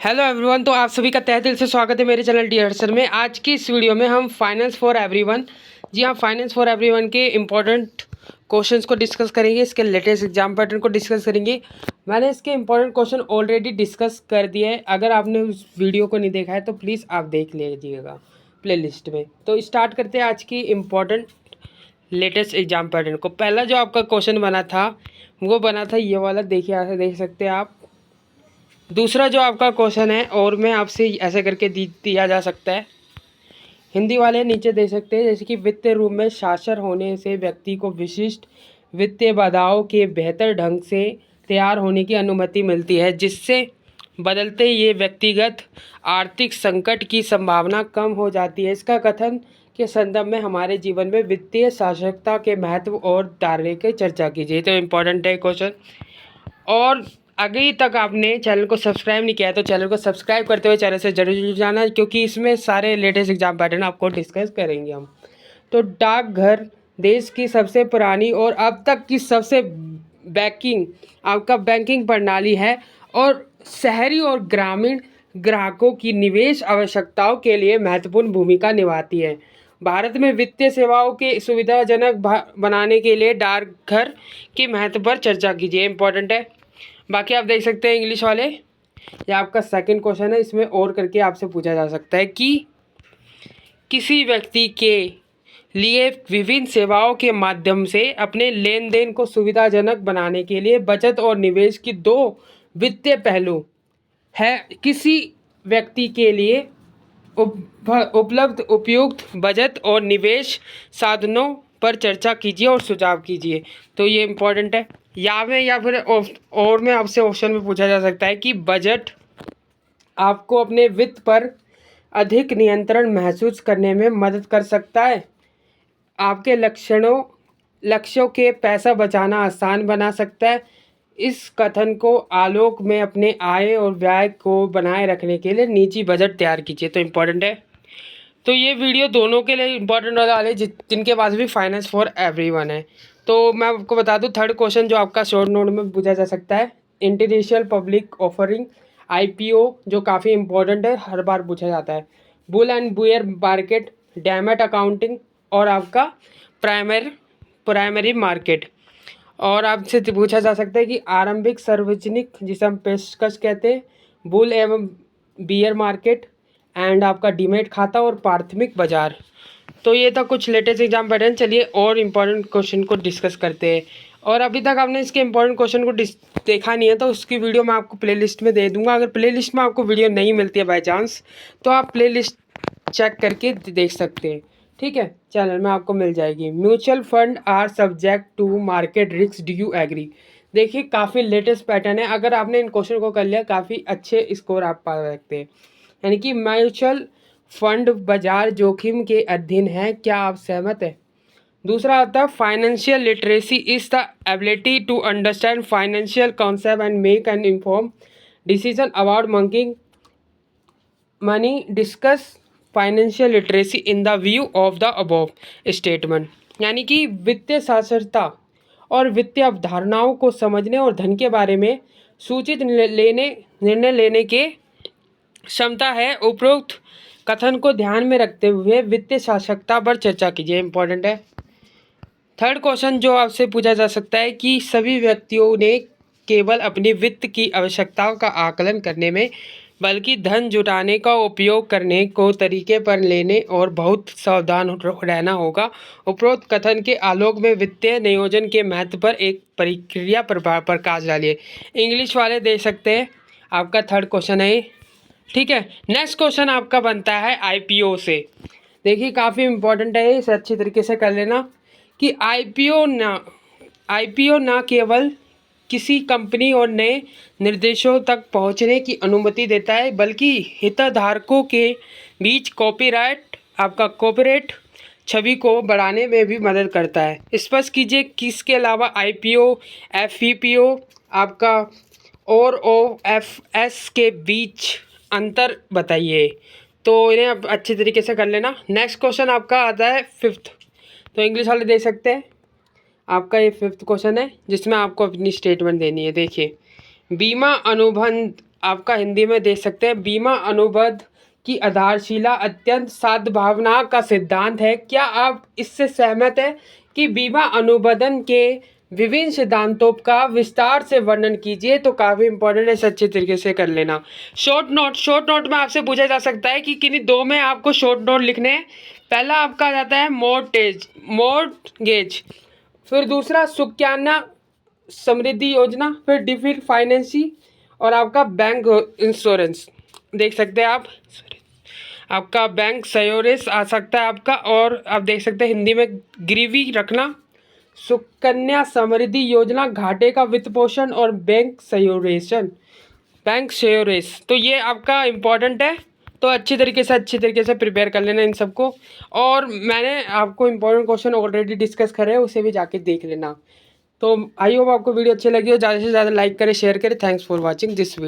Hello everyone. तो आप सभी का तहे दिल से स्वागत है मेरे चैनल डी हर्षल में। आज की इस वीडियो में हम फाइनेंस फॉर एवरीवन, जी हाँ, फाइनेंस फॉर एवरीवन के इम्पोर्टेंट क्वेश्चंस को डिस्कस करेंगे, इसके लेटेस्ट एग्जाम पैटर्न को डिस्कस करेंगे। मैंने इसके इम्पोर्टेंट क्वेश्चन ऑलरेडी डिस्कस कर दिए हैं। अगर आपने उस वीडियो को नहीं देखा है तो प्लीज़ आप देख लीजिएगा प्लेलिस्ट में। तो स्टार्ट करते हैं आज की इम्पोर्टेंट लेटेस्ट एग्जाम पैटर्न को। पहला जो आपका क्वेश्चन बना था वो बना था ये वाला, देखिए ऐसे देख सकते हैं आप। दूसरा जो आपका क्वेश्चन है और मैं आपसे ऐसे करके दिया जा सकता है, हिंदी वाले नीचे दे सकते हैं, जैसे कि वित्तीय रूप में साक्षर होने से व्यक्ति को विशिष्ट वित्तीय बाधाओं के बेहतर ढंग से तैयार होने की अनुमति मिलती है, जिससे बदलते ये व्यक्तिगत आर्थिक संकट की संभावना कम हो जाती है। इसका कथन के संदर्भ में हमारे जीवन में वित्तीय साक्षरता के महत्व और दायरे की चर्चा कीजिए। तो इम्पोर्टेंट है क्वेश्चन। और अभी तक आपने चैनल को सब्सक्राइब नहीं किया है तो चैनल को सब्सक्राइब करते हुए चैनल से जरूर जुड़ जाना, क्योंकि इसमें सारे लेटेस्ट एग्जाम पैटर्न आपको डिस्कस करेंगे हम। तो डाकघर देश की सबसे पुरानी और अब तक की सबसे बैंकिंग प्रणाली है और शहरी और ग्रामीण ग्राहकों की निवेश आवश्यकताओं के लिए महत्वपूर्ण भूमिका निभाती है। भारत में वित्तीय सेवाओं के सुविधाजनक बनाने के लिए डाकघर के महत्व पर चर्चा कीजिए। इम्पोर्टेंट है। बाकी आप देख सकते हैं इंग्लिश वाले, ये आपका सेकंड क्वेश्चन है। इसमें और करके आपसे पूछा जा सकता है कि किसी व्यक्ति के लिए विभिन्न सेवाओं के माध्यम से अपने लेन देन को सुविधाजनक बनाने के लिए बचत और निवेश की दो वित्तीय पहलू है। किसी व्यक्ति के लिए उपलब्ध उपयुक्त बचत और निवेश साधनों पर चर्चा कीजिए और सुझाव कीजिए। तो ये इम्पोर्टेंट है। या फिर और में आपसे ऑप्शन में पूछा जा सकता है कि बजट आपको अपने वित्त पर अधिक नियंत्रण महसूस करने में मदद कर सकता है, आपके लक्ष्यों के पैसा बचाना आसान बना सकता है। इस कथन को आलोक में अपने आय और व्यय को बनाए रखने के लिए निजी बजट तैयार कीजिए। तो इम्पोर्टेंट है। तो ये वीडियो दोनों के लिए इम्पोर्टेंट वाले जिनके पास भी फाइनेंस फॉर एवरीवन है। तो मैं आपको बता दूं, थर्ड क्वेश्चन जो आपका शॉर्ट नोट में पूछा जा सकता है, इंटरनेशनल पब्लिक ऑफरिंग आईपीओ, जो काफ़ी इम्पोर्टेंट है, हर बार पूछा जाता है। बुल एंड बुयर मार्केट, डैमेट अकाउंटिंग और आपका प्राइमरी मार्केट। और आपसे पूछा जा सकता है कि आरंभिक सार्वजनिक, जिसे हम पेशकश कहते हैं, बुल एवं बियर मार्केट एंड आपका डीमेट खाता और प्राथमिक बाजार। तो ये था कुछ लेटेस्ट एग्जाम पैटर्न। चलिए और इम्पोर्टेंट क्वेश्चन को डिस्कस करते हैं। और अभी तक आपने इसके इम्पोर्टेंट क्वेश्चन को देखा नहीं है तो उसकी वीडियो मैं आपको प्लेलिस्ट में दे दूंगा। अगर प्लेलिस्ट में आपको वीडियो नहीं मिलती है बाय चांस, तो आप प्लेलिस्ट चेक करके देख सकते हैं, ठीक है, चैनल में आपको मिल जाएगी। Mutual fund are subject to market risk, do you agree. देखिए काफ़ी लेटेस्ट पैटर्न है। अगर आपने इन क्वेश्चन को कर लिया, काफ़ी अच्छे स्कोर आप पा सकते हैं। यानी कि म्यूचुअल फंड बाजार जोखिम के अधीन है, क्या आप सहमत हैं? दूसरा आता है financial literacy is the ability to understand financial concept and make an inform decision about money. Discuss financial literacy in the view of the above statement. यानी कि वित्तीय साक्षरता और वित्तीय अवधारणाओं को समझने और धन के बारे में सूचित निर्णय लेने के क्षमता है। उपरोक्त कथन को ध्यान में रखते हुए वित्तीय साक्षरता पर चर्चा कीजिए। इम्पोर्टेंट है। थर्ड क्वेश्चन जो आपसे पूछा जा सकता है कि सभी व्यक्तियों ने केवल अपनी वित्त की आवश्यकताओं का आकलन करने में, बल्कि धन जुटाने का उपयोग करने को तरीके पर लेने और बहुत सावधान रहना होगा। उपरोक्त कथन के आलोक में वित्तीय नियोजन के महत्व पर एक प्रक्रिया पर प्रकाश डालिए। इंग्लिश वाले दे सकते हैं, आपका थर्ड क्वेश्चन है, ठीक है। नेक्स्ट क्वेश्चन आपका बनता है आईपीओ से। देखिए काफ़ी इम्पोर्टेंट है, इसे अच्छी तरीके से कर लेना कि आईपीओ ना केवल किसी कंपनी और नए निर्देशों तक पहुंचने की अनुमति देता है, बल्कि हितधारकों के बीच कॉर्पोरेट छवि को बढ़ाने में भी मदद करता है। स्पष्ट कीजिए किसके अलावा आईपीओ, एफपीओ आपका और ओएफएस के बीच अंतर बताइए। तो इन्हें आप अच्छी तरीके से कर लेना। नेक्स्ट क्वेश्चन आपका आता है फिफ्थ, तो इंग्लिश वाले दे सकते हैं। आपका ये फिफ्थ क्वेश्चन है जिसमें आपको अपनी स्टेटमेंट देनी है। देखिए, बीमा अनुबंध आपका हिंदी में देख सकते हैं, बीमा अनुबंध की आधारशिला अत्यंत सद्भावना का सिद्धांत है। क्या आप इससे सहमत हैं कि बीमा अनुबंधन के विभिन्न सिद्धांतों का विस्तार से वर्णन कीजिए? तो काफ़ी इंपॉर्टेंट है, इसे अच्छे तरीके से कर लेना। शॉर्ट नोट में आपसे पूछा जा सकता है कि किन्हीं दो में आपको शॉर्ट नोट लिखने हैं। पहला आपका आ जाता है मोर्टगेज, फिर दूसरा सुकन्या समृद्धि योजना, फिर डिफिड फाइनेंसी और आपका बैंक इंश्योरेंस। देख सकते हैं आपका बैंक सयोरेस आ सकता है आपका, और आप देख सकते हैं हिंदी में गिरवी रखना, सुकन्या समृद्धि योजना, घाटे का वित्त पोषण और बैंक सयोरेस। तो ये आपका इम्पॉर्टेंट है, तो अच्छे तरीके से प्रिपेयर कर लेना इन सबको। और मैंने आपको इम्पोर्टेंट क्वेश्चन ऑलरेडी डिस्कस करे हैं, उसे भी जाके देख लेना। तो आई होप आपको वीडियो अच्छी लगी हो। ज़्यादा से ज़्यादा लाइक करें, शेयर करें। Thanks for watching this video.